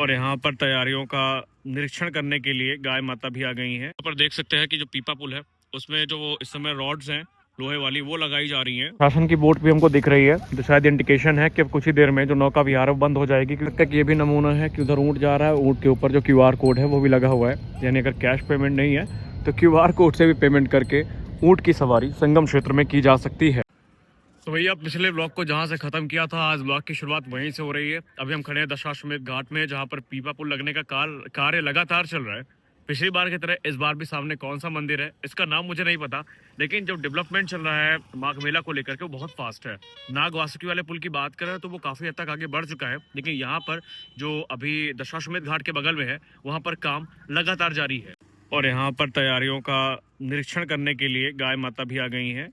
और यहाँ पर तैयारियों का निरीक्षण करने के लिए गाय माता भी आ गई हैं। यहाँ पर देख सकते हैं कि जो पीपा पुल है उसमें जो इस समय रॉड्स हैं लोहे वाली वो लगाई जा रही हैं। शासन की बोट भी हमको दिख रही है, तो शायद इंडिकेशन है कि अब कुछ ही देर में जो नौका विहार है वो बंद हो जाएगी। क्योंकि ये भी नमूना है कि उधर ऊँट जा रहा है, ऊँट के ऊपर जो QR कोड है वो भी लगा हुआ है, यानी अगर कैश पेमेंट नहीं है तो QR कोड से भी पेमेंट करके ऊँट की सवारी संगम क्षेत्र में की जा सकती है। तो भैया पिछले ब्लॉग को जहाँ से खत्म किया था, आज ब्लॉग की शुरुआत वहीं से हो रही है। अभी हम खड़े हैं दशाश्वमेध घाट में, जहाँ पर पीपा पुल लगने का कार्य लगातार चल रहा है। पिछली बार की तरह इस बार भी सामने कौन सा मंदिर है इसका नाम मुझे नहीं पता, लेकिन जो डेवलपमेंट चल रहा है माघ मेला को लेकर के वो बहुत फास्ट है। नाग वासुकी वाले पुल की बात करें तो वो काफी हद तक आगे बढ़ चुका है, लेकिन यहाँ पर जो अभी दशाश्वमेध घाट के बगल में है वहाँ पर काम लगातार जारी है। और यहाँ पर तैयारियों का निरीक्षण करने के लिए गाय माता भी आ गई हैं।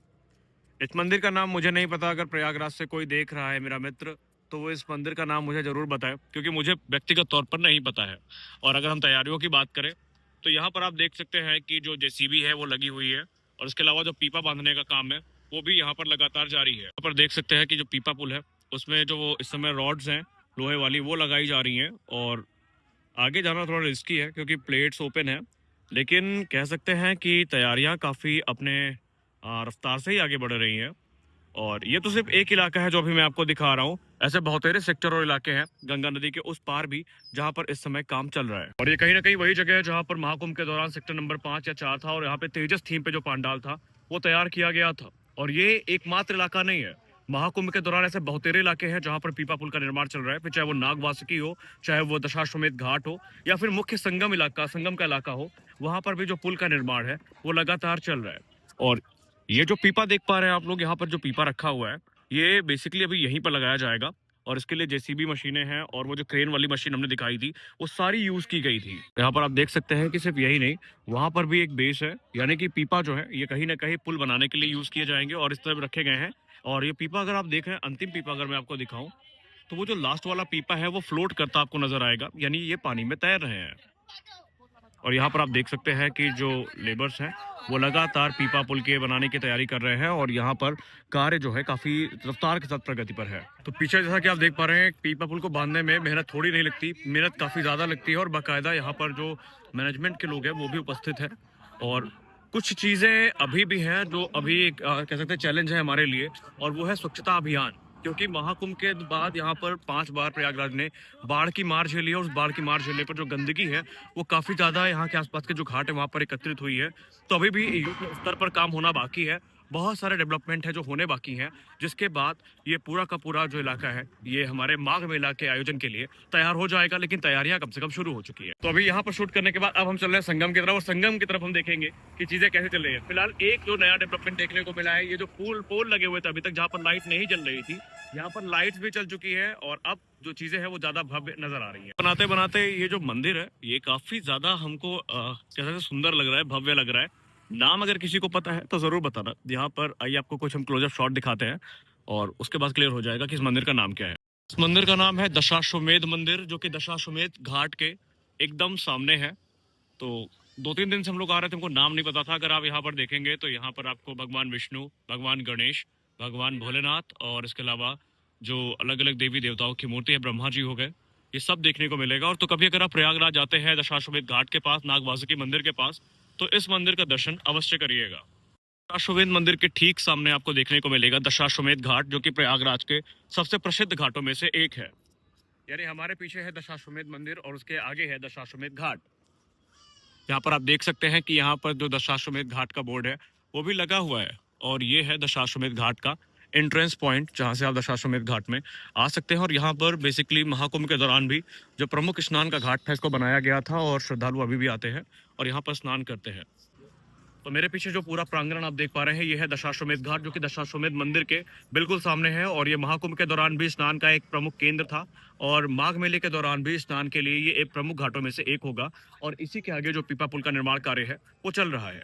इस मंदिर का नाम मुझे नहीं पता, अगर प्रयागराज से कोई देख रहा है मेरा मित्र तो वो इस मंदिर का नाम मुझे जरूर बताए, क्योंकि मुझे व्यक्तिगत तौर पर नहीं पता है। और अगर हम तैयारियों की बात करें तो यहाँ पर आप देख सकते हैं कि जो JCB है वो लगी हुई है, और इसके अलावा जो पीपा बांधने का काम है वो भी यहाँ पर लगातार जारी है। यहाँ पर देख सकते हैं कि जो पीपा पुल है उसमें जो इस समय रॉड्स हैं लोहे वाली वो लगाई जा रही हैं। और आगे जाना थोड़ा रिस्की है क्योंकि प्लेट्स ओपन है, लेकिन कह सकते हैं कि तैयारियां काफ़ी अपने रफ्तार से ही आगे बढ़ रही हैं। और ये तो सिर्फ एक इलाका है जो अभी मैं आपको दिखा रहा हूँ, ऐसे बहुतेरे सेक्टर और इलाके हैं गंगा नदी के उस पार भी जहाँ पर इस समय काम चल रहा है। और ये कहीं ना कहीं वही जगह है जहाँ पर महाकुंभ के दौरान सेक्टर नंबर 5 या 4 था, और यहाँ पे तेजस थीम पे जो पंडाल था वो तैयार किया गया था। और ये एकमात्र इलाका नहीं है, महाकुंभ के दौरान ऐसे बहुतेरे इलाके हैं जहाँ पर पीपा पुल का निर्माण चल रहा है, फिर चाहे वो नाग वासुकी हो, चाहे वो दशाश्वमेध घाट हो, या फिर मुख्य संगम का इलाका हो, वहां पर भी जो पुल का निर्माण है वो लगातार चल रहा है। और ये जो पीपा देख पा रहे हैं आप लोग, यहाँ पर जो पीपा रखा हुआ है ये बेसिकली अभी यहीं पर लगाया जाएगा, और इसके लिए JCB मशीनें हैं, और वो जो क्रेन वाली मशीन हमने दिखाई थी वो सारी यूज की गई थी। यहाँ पर आप देख सकते हैं कि सिर्फ यही नहीं, वहां पर भी एक बेस है, यानी कि पीपा जो है ये कहीं ना कहीं पुल बनाने के लिए यूज किए जाएंगे और इस तरह रखे गए हैं। और ये पीपा अगर आप देखें, अंतिम पीपा अगर मैं आपको दिखाऊं तो वो जो लास्ट वाला पीपा है वो फ्लोट करता आपको नजर आएगा, यानी ये पानी में तैर रहे हैं। और यहाँ पर आप देख सकते हैं कि जो लेबर्स हैं वो लगातार पीपा पुल के बनाने की तैयारी कर रहे हैं, और यहाँ पर कार्य जो है काफी रफ्तार के साथ प्रगति पर है। तो पीछे जैसा कि आप देख पा रहे हैं, पीपा पुल को बांधने में मेहनत थोड़ी नहीं लगती, मेहनत काफी ज्यादा लगती है, और बाकायदा यहाँ पर जो मैनेजमेंट के लोग हैं वो भी उपस्थित है। और कुछ चीजें अभी भी हैं जो अभी कह सकते हैं चैलेंज है हमारे लिए, और वो है स्वच्छता अभियान। क्योंकि महाकुंभ के बाद यहाँ पर 5 बार प्रयागराज ने बाढ़ की मार झेली है, और उस बाढ़ की मार झेलने पर जो गंदगी है वो काफी ज्यादा यहाँ के आसपास के जो घाट है वहां पर एकत्रित हुई है। तो अभी भी युद्ध स्तर पर काम होना बाकी है, बहुत सारे डेवलपमेंट है जो होने बाकी हैं, जिसके बाद ये पूरा का पूरा जो इलाका है ये हमारे माघ मेला के आयोजन के लिए तैयार हो जाएगा। लेकिन तैयारियां कम से कम शुरू हो चुकी है। तो अभी यहाँ पर शूट करने के बाद अब हम चल रहे हैं संगम की तरफ, और संगम की तरफ हम देखेंगे कि चीजें कैसे चल रही है। फिलहाल एक जो नया डेवलपमेंट देखने को मिला है, ये जो पोल लगे हुए थे अभी तक जहाँ पर लाइट नहीं जल रही थी, यहाँ पर लाइट्स भी चल चुकी है, और अब जो चीजें हैं वो ज्यादा भव्य नजर आ रही है। बनाते बनाते ये जो मंदिर है ये काफी ज्यादा हमको कैसे सुंदर लग रहा है, भव्य लग रहा है। नाम अगर किसी को पता है तो जरूर बताना। यहाँ पर आइए आपको कुछ हम क्लोजअप शॉट दिखाते हैं, और उसके बाद क्लियर हो जाएगा कि इस मंदिर का नाम क्या है। इस मंदिर का नाम है दशाश्वमेध मंदिर, जो कि दशाश्वमेध घाट के एकदम सामने है। तो 2-3 दिन से हम लोग आ रहे थे, हमको नाम नहीं पता था। अगर आप यहाँ पर देखेंगे तो यहाँ पर आपको भगवान विष्णु, भगवान गणेश, भगवान भोलेनाथ, और इसके अलावा जो अलग अलग देवी देवताओं की मूर्ति है, ब्रह्मा जी हो गए, ये सब देखने को मिलेगा। और तो कभी अगर आप प्रयागराज जाते हैं दशाश्वमेध घाट के पास, नाग वासुकी मंदिर के पास, तो इस मंदिर का दर्शन अवश्य करिएगा। दशाश्वमेध मंदिर के ठीक सामने आपको देखने को मिलेगा दशाश्वमेध घाट, जो कि प्रयागराज के सबसे प्रसिद्ध घाटों में से एक है। यानी हमारे पीछे है दशाश्वमेध मंदिर और उसके आगे है दशाश्वमेध घाट। यहाँ पर आप देख सकते हैं कि यहाँ पर जो दशाश्वमेध घाट का बोर्ड है वो भी लगा हुआ है, और ये है दशाश्वमेध घाट का एंट्रेंस पॉइंट, जहाँ से आप दशाश्वमेध घाट में आ सकते हैं। और यहाँ पर बेसिकली महाकुंभ के दौरान भी जो प्रमुख स्नान का घाट था इसको बनाया गया था, और श्रद्धालु अभी भी आते हैं और यहाँ पर स्नान करते हैं। तो मेरे पीछे जो पूरा प्रांगण आप देख पा रहे हैं ये है दशाश्वमेध घाट, जो कि दशाश्वमेध मंदिर के बिल्कुल सामने है। और ये महाकुंभ के दौरान भी स्नान का एक प्रमुख केंद्र था, और माघ मेले के दौरान भी स्नान के लिए ये एक प्रमुख घाटों में से एक होगा। और इसी के आगे जो पीपा पुल का निर्माण कार्य है वो चल रहा है।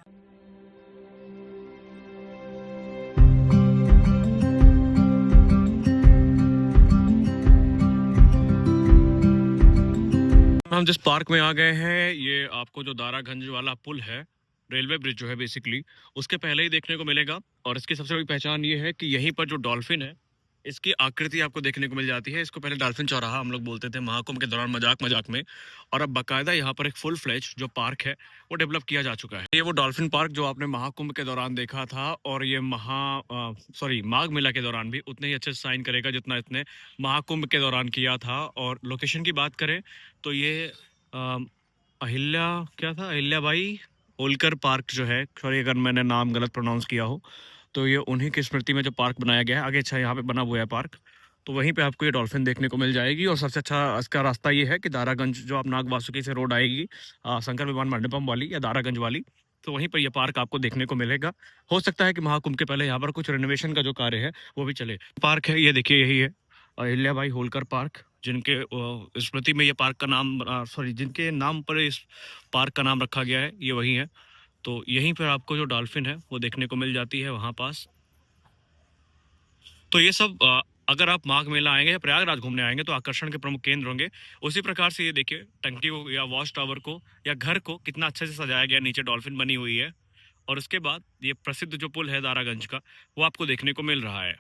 हम जिस पार्क में आ गए हैं, ये आपको जो दारागंज वाला पुल है, रेलवे ब्रिज जो है बेसिकली, उसके पहले ही देखने को मिलेगा। और इसकी सबसे बड़ी पहचान ये है कि यहीं पर जो डॉल्फिन है इसकी आकृति आपको देखने को मिल जाती है। इसको पहले डॉल्फिन चौराहा हम लोग बोलते थे महाकुंभ के दौरान, मजाक मजाक में। और अब बाकायदा यहाँ पर एक फुल फ्लेज जो पार्क है वो डेवलप किया जा चुका है। ये वो डॉल्फिन पार्क जो आपने महाकुंभ के दौरान देखा था, और ये माघ मेला के दौरान भी उतने ही अच्छे से साइन करेगा जितना इसने महाकुंभ के दौरान किया था। और लोकेशन की बात करें तो ये अ, अहिल्या क्या था, अहिल्याबाई होलकर पार्क जो है, सॉरी अगर मैंने नाम गलत प्रोनाउंस किया हो, तो ये उन्हीं की स्मृति में जो पार्क बनाया गया है। आगे अच्छा यहाँ पे बना हुआ है पार्क, तो वहीं पे आपको ये डॉल्फिन देखने को मिल जाएगी। और सबसे अच्छा इसका रास्ता ये है कि दारागंज जो आप नाग वासुकी से रोड आएगी, शंकर विमान मंडपम वाली या दारागंज वाली, तो वहीं पर ये पार्क आपको देखने को मिलेगा। हो सकता है कि महाकुंभ के पहले यहाँ पर कुछ रिनोवेशन का जो कार्य है वो भी चले। पार्क है ये देखिए, यही है अहिल्याबाई होलकर पार्क, जिनके स्मृति में ये पार्क का नाम, सॉरी जिनके नाम पर इस पार्क का नाम रखा गया है, ये वही है। तो यहीं पर आपको जो डॉल्फिन है वो देखने को मिल जाती है वहाँ पास। तो ये सब अगर आप माघ मेला आएंगे या प्रयागराज घूमने आएंगे तो आकर्षण के प्रमुख केंद्र होंगे। उसी प्रकार से ये देखिए टंकी को या वॉच टावर को या घर को कितना अच्छे से सजाया गया, नीचे डॉल्फिन बनी हुई है। और उसके बाद ये प्रसिद्ध जो पुल है दारागंज का, वो आपको देखने को मिल रहा है।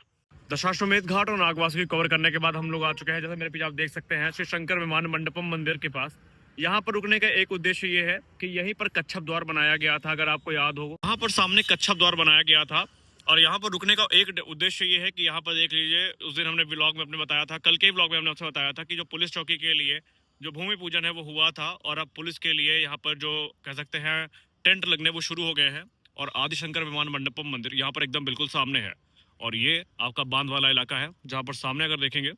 दशाश्वमेध घाट और नागवासुकी कवर करने के बाद हम लोग आ चुके हैं, जैसे मेरे पीछे आप देख सकते हैं, श्री शंकर विमान मंडपम मंदिर के पास। यहाँ पर रुकने का एक उद्देश्य ये है कि यहीं पर कच्छप द्वार बनाया गया था, अगर आपको याद हो। यहाँ पर सामने कच्छप द्वार बनाया गया था, और यहाँ पर रुकने का एक उद्देश्य ये है कि यहाँ पर देख लीजिए, उस दिन हमने व्लॉग में अपने बताया था, कल के व्लॉग में हमने आपसे बताया था कि जो पुलिस चौकी के लिए जो भूमि पूजन है वो हुआ था, और अब पुलिस के लिए यहाँ पर जो कह सकते हैं टेंट लगने वो शुरू हो गए हैं। और आदिशंकर विमान मंडपम मंदिर यहाँ पर एकदम बिल्कुल सामने है। और ये आपका बांध वाला इलाका है, जहाँ पर सामने अगर देखेंगे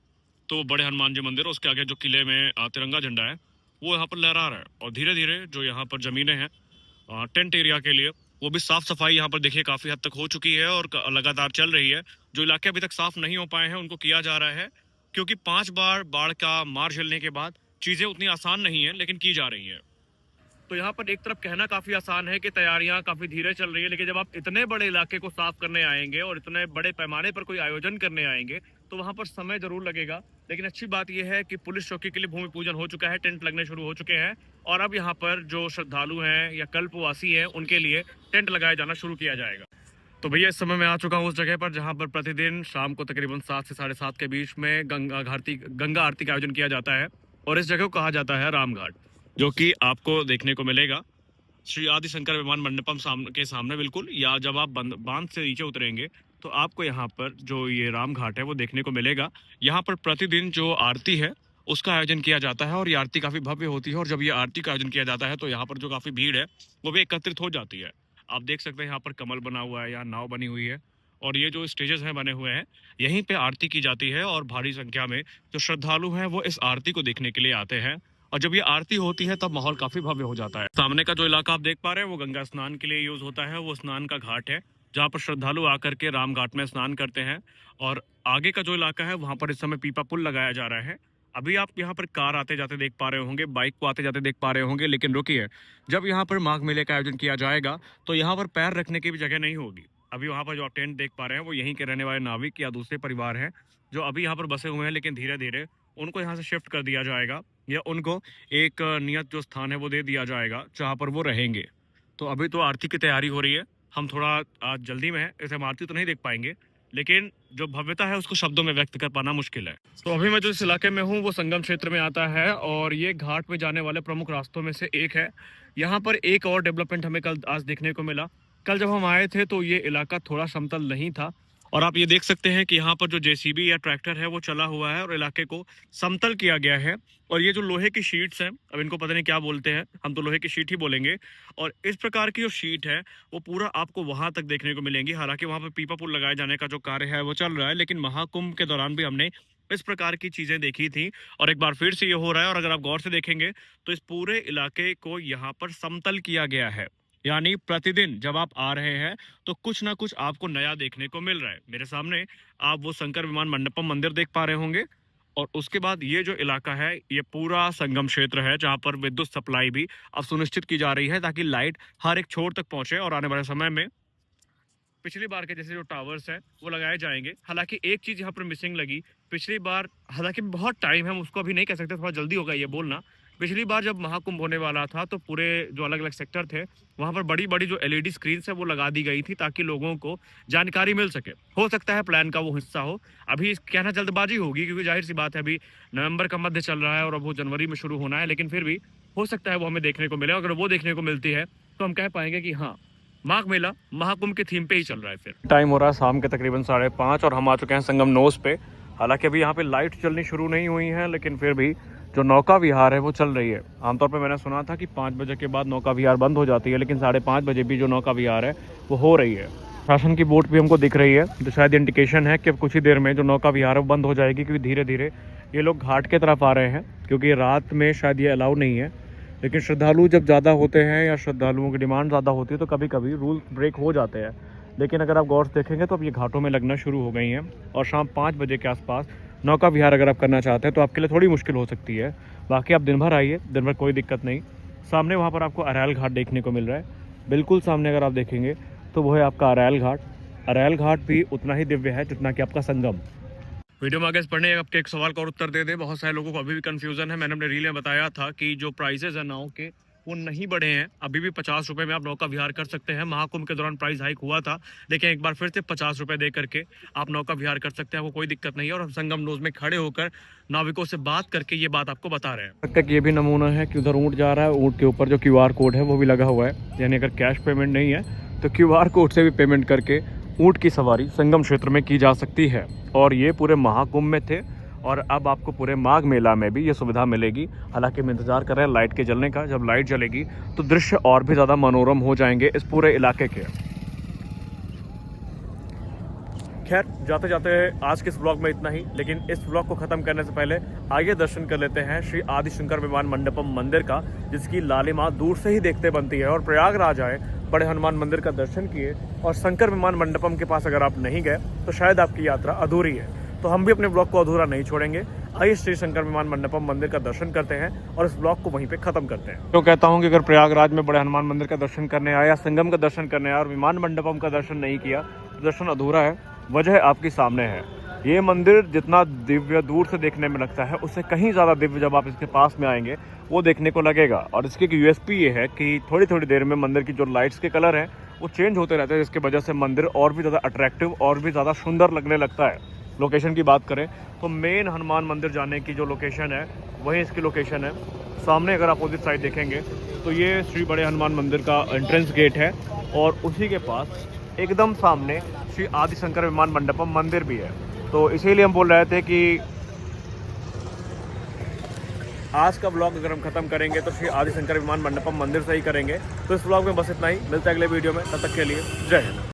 तो बड़े हनुमान जी मंदिर, उसके आगे जो किले में तिरंगा झंडा है वो यहाँ पर लहरा रहा है। और धीरे धीरे जो यहाँ पर जमीनें हैं टेंट एरिया के लिए, वो भी साफ सफाई यहाँ पर देखिए काफी हद तक हो चुकी है और लगातार चल रही है। जो इलाके अभी तक साफ नहीं हो पाए हैं उनको किया जा रहा है, क्योंकि 5 बार बाढ़ का मार झेलने के बाद चीजें उतनी आसान नहीं है, लेकिन की जा रही है। तो यहाँ पर एक तरफ कहना काफी आसान है कि तैयारियां काफी धीरे चल रही है, लेकिन जब आप इतने बड़े इलाके को साफ करने आएंगे और इतने बड़े पैमाने पर कोई आयोजन करने आएंगे तो वहां पर समय जरूर लगेगा। लेकिन अच्छी बात यह है कि पुलिस चौकी के लिए भूमि पूजन हो चुका है, टेंट लगने शुरू हो चुके हैं, और अब यहाँ पर जो श्रद्धालु हैं या कल्पवासी हैं उनके लिए टेंट लगाया जाना शुरू किया जाएगा। तो भैया इस समय मैं आ चुका हूँ उस जगह पर जहाँ पर प्रतिदिन शाम को तकरीबन 7 से 7:30 के बीच में गंगा आरती का आयोजन किया जाता है। और इस जगह को कहा जाता है रामघाट, जो कि आपको देखने को मिलेगा श्री आदि शंकर विमान मंडपम के सामने बिल्कुल, या जब आप बांध से नीचे उतरेंगे तो आपको यहाँ पर जो ये राम घाट है वो देखने को मिलेगा। यहाँ पर प्रतिदिन जो आरती है उसका आयोजन किया जाता है, और ये आरती काफी भव्य होती है। और जब ये आरती का आयोजन किया जाता है तो यहाँ पर जो काफी भीड़ है वो भी एकत्रित हो जाती है। आप देख सकते हैं यहाँ पर कमल बना हुआ है, यहाँ नाव बनी हुई है, और ये जो स्टेजेस हैं बने हुए हैं, यहीं पे आरती की जाती है। और भारी संख्या में जो श्रद्धालु हैं वो इस आरती को देखने के लिए आते हैं। और जब ये आरती होती है तब माहौल काफी भव्य हो जाता है। सामने का जो इलाका आप देख पा रहे हैं वो गंगा स्नान के लिए यूज होता है, वो स्नान का घाट है जहाँ पर श्रद्धालु आकर के राम घाट में स्नान करते हैं। और आगे का जो इलाका है वहां पर इस समय पीपा पुल लगाया जा रहा है। अभी आप यहाँ पर कार आते जाते देख पा रहे होंगे, बाइक को आते जाते देख पा रहे होंगे, लेकिन रुकिए, जब यहाँ पर माघ मेले का आयोजन किया जाएगा तो यहाँ पर पैर रखने की भी जगह नहीं होगी। अभी वहाँ पर जो आप टेंट देख पा रहे हैं वो यहीं के रहने वाले नाविक या दूसरे परिवार हैं जो अभी यहाँ पर बसे हुए हैं, लेकिन धीरे धीरे उनको यहाँ से शिफ्ट कर दिया जाएगा, या उनको एक नियत जो स्थान है वो दे दिया जाएगा जहाँ पर वो रहेंगे। तो अभी तो आरती की तैयारी हो रही है, हम थोड़ा आज जल्दी में है, इसे हम आरती तो नहीं देख पाएंगे, लेकिन जो भव्यता है उसको शब्दों में व्यक्त कर पाना मुश्किल है। तो अभी मैं जो इस इलाके में हूँ वो संगम क्षेत्र में आता है, और ये घाट में जाने वाले प्रमुख रास्तों में से एक है। यहाँ पर एक और डेवलपमेंट हमें आज देखने को मिला। कल जब हम आए थे तो ये इलाका थोड़ा समतल नहीं था, और आप ये देख सकते हैं कि यहाँ पर जो जेसीबी या ट्रैक्टर है वो चला हुआ है और इलाके को समतल किया गया है। और ये जो लोहे की शीट्स हैं, अब इनको पता नहीं क्या बोलते हैं, हम तो लोहे की शीट ही बोलेंगे। और इस प्रकार की जो शीट है वो पूरा आपको वहां तक देखने को मिलेंगी। हालांकि वहां पर पीपा पुल लगाए जाने का जो कार्य है वो चल रहा है, लेकिन महाकुंभ के दौरान भी हमने इस प्रकार की चीजें देखी थी, और एक बार फिर से ये हो रहा है। और अगर आप गौर से देखेंगे तो इस पूरे इलाके को यहाँ पर समतल किया गया है, यानी प्रतिदिन जब आप आ रहे हैं तो कुछ ना कुछ आपको नया देखने को मिल रहा है। मेरे सामने आप वो शंकर विमान मंडपम मंदिर देख पा रहे होंगे, और उसके बाद ये जो इलाका है ये पूरा संगम क्षेत्र है जहां पर विद्युत सप्लाई भी अब सुनिश्चित की जा रही है ताकि लाइट हर एक छोर तक पहुंचे। और आने वाले समय में पिछली बार के जैसे जो टावर्स हैं वो लगाए जाएंगे। हालांकि एक चीज यहाँ पर मिसिंग लगी पिछली बार, हालांकि बहुत टाइम है, हम उसको अभी नहीं कह सकते, थोड़ा जल्दी होगा ये बोलना, पिछली बार जब महाकुंभ होने वाला था तो पूरे जो अलग अलग सेक्टर थे वहां पर बड़ी बड़ी जो एलईडी स्क्रीन है वो लगा दी गई थी ताकि लोगों को जानकारी मिल सके। हो सकता है प्लान का वो हिस्सा हो। अभी कहना जल्दबाजी होगी क्योंकि जाहिर सी बात है अभी नवंबर का मध्य चल रहा है और अब वो जनवरी में शुरू होना है, लेकिन फिर भी हो सकता है वो हमें देखने को मिले। अगर वो देखने को मिलती है तो हम कह पाएंगे कि हाँ, माघ मेला महाकुंभ के थीम पे ही चल रहा है। फिर टाइम हो रहा है शाम के तकरीबन 5:30 और हम आ चुके हैं संगम नोज पे। हालांकि अभी यहाँ पे लाइट चलनी शुरू नहीं हुई है, लेकिन फिर भी जो नौका विहार है वो चल रही है। आमतौर पे मैंने सुना था कि 5 बजे के बाद नौका विहार बंद हो जाती है, लेकिन 5:30 बजे भी जो नौका विहार है वो हो रही है। शासन की बोट भी हमको दिख रही है, तो शायद इंडिकेशन है कि अब कुछ ही देर में जो नौका विहार है वो बंद हो जाएगी, क्योंकि धीरे धीरे ये लोग घाट के तरफ आ रहे हैं। क्योंकि रात में शायद ये अलाउ नहीं है, लेकिन श्रद्धालु जब ज़्यादा होते हैं या श्रद्धालुओं की डिमांड ज़्यादा होती है तो कभी कभी रूल ब्रेक हो जाते हैं। लेकिन अगर आप गौर से देखेंगे तो अब ये घाटों में लगना शुरू हो गई हैं और शाम 5 बजे के आसपास नौका विहार अगर आप करना चाहते हैं तो आपके लिए थोड़ी मुश्किल हो सकती है। बाकी आप दिन भर आइए, दिन भर कोई दिक्कत नहीं। सामने वहाँ पर आपको अरैल घाट देखने को मिल रहा है, बिल्कुल सामने अगर आप देखेंगे तो वो है आपका अरैल घाट। अरैल घाट भी उतना ही दिव्य है जितना कि आपका संगम। वीडियो में आगे पढ़ने आपके एक सवाल का और उत्तर दे दे। बहुत सारे लोगों को अभी भी कंफ्यूजन है। मैंने अपने रील में बताया था कि जो प्राइसेज है नाव के वो नहीं बढ़े हैं, अभी भी 50 रुपये में आप नौका विहार कर सकते हैं। महाकुंभ के दौरान प्राइस हाइक हुआ था, लेकिन एक बार फिर से 50 रुपये दे करके आप नौका विहार कर सकते हैं, वो कोई दिक्कत नहीं है। और हम संगम नोज में खड़े होकर नाविकों से बात करके ये बात आपको बता रहे हैं। तक ये भी नमूना है कि उधर ऊँट जा रहा है, ऊँट के ऊपर जो QR कोड है वो भी लगा हुआ है, यानी अगर कैश पेमेंट नहीं है तो QR कोड से भी पेमेंट करके ऊँट की सवारी संगम क्षेत्र में की जा सकती है। और ये पूरे महाकुंभ में थे और अब आपको पूरे माघ मेला में भी ये सुविधा मिलेगी। हालांकि हम इंतजार कर रहे हैं लाइट के जलने का। जब लाइट जलेगी तो दृश्य और भी ज़्यादा मनोरम हो जाएंगे इस पूरे इलाके के। खैर, जाते जाते आज के इस ब्लॉग में इतना ही, लेकिन इस ब्लॉग को ख़त्म करने से पहले आइए दर्शन कर लेते हैं श्री आदि शंकर विमान मंडपम मंदिर का, जिसकी लालिमा दूर से ही देखते बनती है। और प्रयागराज आए, बड़े हनुमान मंदिर का दर्शन किए और शंकर विमान मंडपम के पास अगर आप नहीं गए तो शायद आपकी यात्रा अधूरी है। तो हम भी अपने ब्लॉग को अधूरा नहीं छोड़ेंगे। आइए श्री शंकर विमान मंडपम मंदिर का दर्शन करते हैं और इस ब्लॉग को वहीं पे खत्म करते हैं। तो कहता हूँ कि अगर प्रयागराज में बड़े हनुमान मंदिर का दर्शन करने आया, संगम का दर्शन करने आया और विमान मंडपम का दर्शन नहीं किया तो दर्शन अधूरा है। वजह आपके सामने है। ये मंदिर जितना दिव्य दूर से देखने में लगता है, उससे कहीं ज़्यादा दिव्य जब आप इसके पास में आएंगे वो देखने को लगेगा। और इसकी USP ये है कि थोड़ी थोड़ी देर में मंदिर की जो लाइट्स के कलर हैं वो चेंज होते रहते हैं, जिसकी वजह से मंदिर और भी ज़्यादा अट्रैक्टिव और भी ज़्यादा सुंदर लगने लगता है। लोकेशन की बात करें तो मेन हनुमान मंदिर जाने की जो लोकेशन है वही इसकी लोकेशन है। सामने अगर अपोजिट साइड देखेंगे तो ये श्री बड़े हनुमान मंदिर का एंट्रेंस गेट है और उसी के पास एकदम सामने श्री आदि शंकर विमान मंडपम मंदिर भी है। तो इसीलिए हम बोल रहे थे कि आज का ब्लॉग अगर हम खत्म करेंगे तो श्री आदि शंकर विमान मंडपम मंदिर से ही करेंगे। तो इस ब्लॉग में बस इतना ही, मिलता है अगले वीडियो में। तब तक के लिए जय हिंद।